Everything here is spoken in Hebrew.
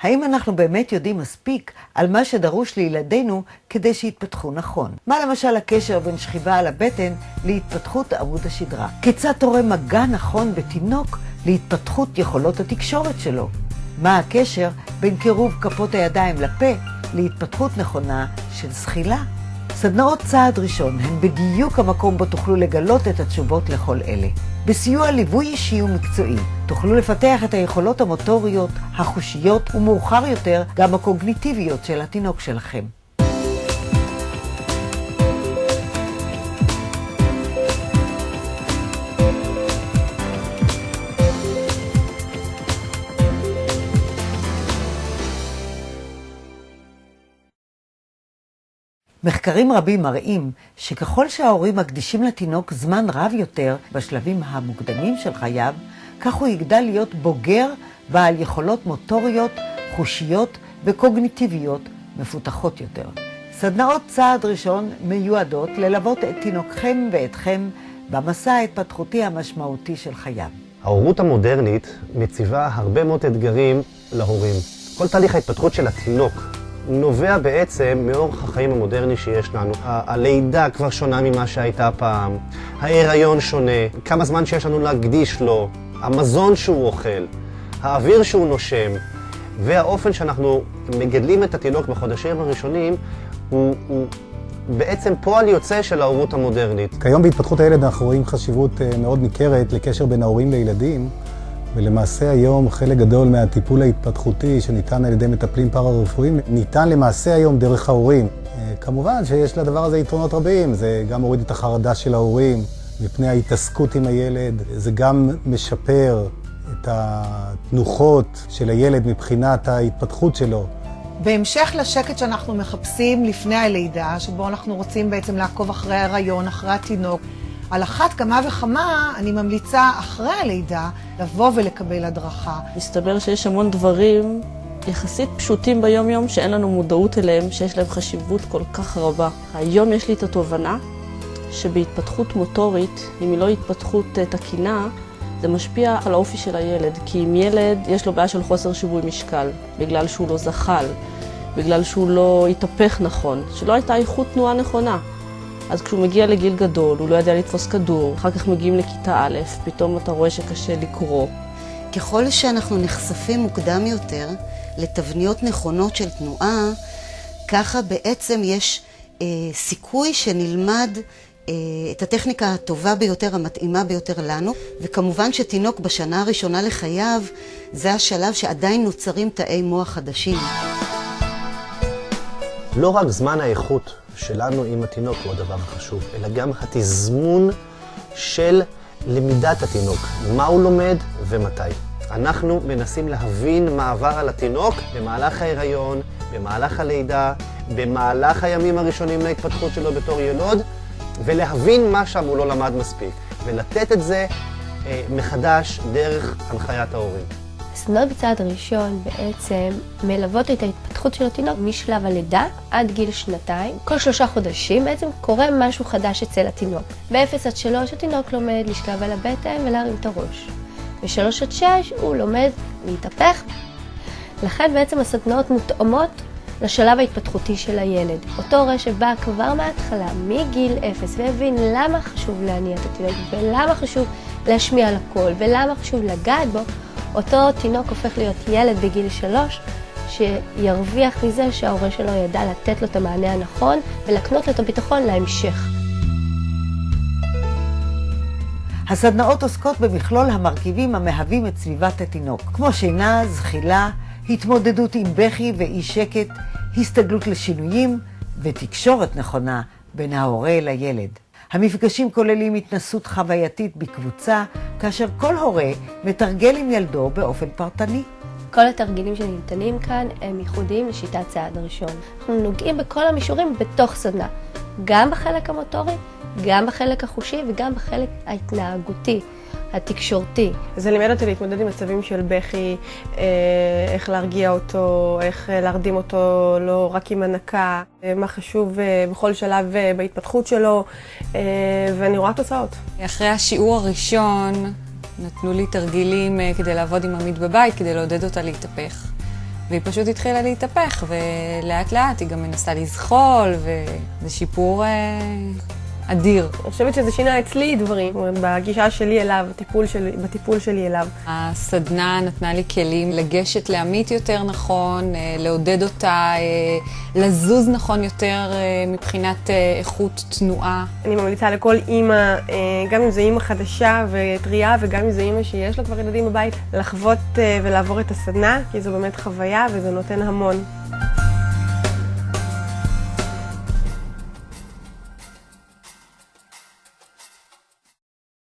האם אנחנו באמת יודעים מספיק על מה שדרוש לילדינו כדי שיתפתחו נכון? מה למשל הקשר בין שכיבה על הבטן להתפתחות עמוד השדרה? כיצד תורם מגע נכון בתינוק להתפתחות יכולות התקשורת שלו? מה הקשר בין קירוב כפות הידיים לפה להתפתחות נכונה של זחילה? סדנאות צעד ראשון הן בדיוק המקום בו תוכלו לגלות את התשובות לכל אלה. בסיוע ליווי אישי ומקצועי תוכלו לפתח את היכולות המוטוריות, החושיות ומאוחר יותר גם הקוגניטיביות של התינוק שלכם. מחקרים רבים מראים שככל שההורים מקדישים לתינוק זמן רב יותר בשלבים המוקדמים של חייו, כך הוא יגדל להיות בוגר בעל יכולות מוטוריות, חושיות וקוגניטיביות מפותחות יותר. סדנאות צעד ראשון מיועדות ללוות את תינוקכם ואתכם במסע ההתפתחותי המשמעותי של חייו. ההורות המודרנית מציבה הרבה מאוד אתגרים להורים. כל תהליך ההתפתחות של התינוק נובע בעצם מאורח החיים המודרני שיש לנו. הלידה כבר שונה ממה שהייתה פעם, ההיריון שונה, כמה זמן שיש לנו להקדיש לו, המזון שהוא אוכל, האוויר שהוא נושם, והאופן שאנחנו מגדלים את התינוק בחודשים הראשונים הוא בעצם פועל יוצא של ההורות המודרנית. כיום בהתפתחות הילד אנחנו רואים חשיבות מאוד ניכרת לקשר בין ההורים לילדים, ולמעשה היום חלק גדול מהטיפול ההתפתחותי שניתן על ידי מטפלים פארה-רפואיים ניתן למעשה היום דרך ההורים. כמובן שיש לדבר הזה יתרונות רבים, זה גם מוריד את החרדה של ההורים מפני ההתעסקות עם הילד, זה גם משפר את התנוחות של הילד מבחינת ההתפתחות שלו. בהמשך לשקט שאנחנו מחפשים לפני הלידה, שבו אנחנו רוצים בעצם לעקוב אחרי ההיריון, אחרי התינוק, על אחת כמה וכמה אני ממליצה אחרי הלידה לבוא ולקבל הדרכה. מסתבר שיש המון דברים יחסית פשוטים ביום יום שאין לנו מודעות אליהם, שיש להם חשיבות כל כך רבה. היום יש לי את התובנה שבהתפתחות מוטורית, אם היא לא התפתחות תקינה, זה משפיע על האופי של הילד. כי אם ילד יש לו בעיה של חוסר שיווי משקל, בגלל שהוא לא זחל, בגלל שהוא לא התהפך נכון, שלא הייתה איכות תנועה נכונה. אז כשהוא מגיע לגיל גדול, הוא לא יודע לתפוס כדור, אחר כך מגיעים לכיתה א', פתאום אתה רואה שקשה לקרוא. ככל שאנחנו נחשפים מוקדם יותר לתבניות נכונות של תנועה, ככה בעצם יש סיכוי שנלמד את הטכניקה הטובה ביותר, המתאימה ביותר לנו, וכמובן שתינוק בשנה הראשונה לחייו, זה השלב שעדיין נוצרים תאי מוח חדשים. לא רק זמן האיכות שלנו עם התינוק הוא הדבר החשוב, אלא גם התזמון של למידת התינוק, מה הוא לומד ומתי. אנחנו מנסים להבין מה עבר על התינוק במהלך ההיריון, במהלך הלידה, במהלך הימים הראשונים להתפתחות שלו בתור ילוד, ולהבין מה שם הוא לא למד מספיק, ולתת את זה מחדש דרך הנחיית ההורים. סדנאות בצעד ראשון בעצם מלוות את ההתפתחות של התינוק משלב הלידה עד גיל 2. כל 3 חודשים בעצם קורה משהו חדש אצל התינוק. ב-0 עד 3 התינוק לומד לשכב על הבטן ולהרים את הראש. ב-3 עד 6 הוא לומד להתהפך. לכן בעצם הסדנאות מותאמות לשלב ההתפתחותי של הילד. אותו הורה שבא כבר מההתחלה, מגיל 0, והבין למה חשוב להניע את התינוק, ולמה חשוב להשמיע על הכל, ולמה חשוב לגעת בו, אותו תינוק הופך להיות ילד בגיל 3, שירוויח מזה שההורה שלו ידע לתת לו את המענה הנכון, ולקנות לו את הביטחון להמשך. הסדנאות עוסקות במכלול המרכיבים המהווים את סביבת התינוק, כמו שינה, זחילה, התמודדות עם בכי ואי שקט, הסתגלות לשינויים ותקשורת נכונה בין ההורה לילד. המפגשים כוללים התנסות חווייתית בקבוצה, כאשר כל הורה מתרגל עם ילדו באופן פרטני. כל התרגילים שניתנים כאן הם ייחודיים לשיטת צעד ראשון. אנחנו נוגעים בכל המישורים בתוך סדנה, גם בחלק המוטורי, גם בחלק החושי וגם בחלק ההתנהגותי, התקשורתי. זה לימד אותי להתמודד עם מצבים של בכי, איך להרגיע אותו, איך להרדים אותו לא רק עם הנקה, מה חשוב בכל שלב בהתפתחות שלו, ואני רואה תוצאות. אחרי השיעור הראשון נתנו לי תרגילים כדי לעבוד עם עמית בבית, כדי לעודד אותה להתהפך. והיא פשוט התחילה להתהפך, ולאט לאט היא גם מנסה לזחול, וזה שיפור אדיר. אני חושבת שזה שינה אצלי דברים, בגישה שלי אליו, בטיפול שלי אליו. הסדנה נתנה לי כלים לגשת לעמית יותר נכון, לעודד אותה, לזוז נכון יותר מבחינת איכות תנועה. אני ממליצה לכל אימא, גם אם זו אימא חדשה וטריה, וגם אם זו אימא שיש לה כבר ילדים בבית, לחוות ולעבור את הסדנה, כי זו באמת חוויה וזה נותן המון.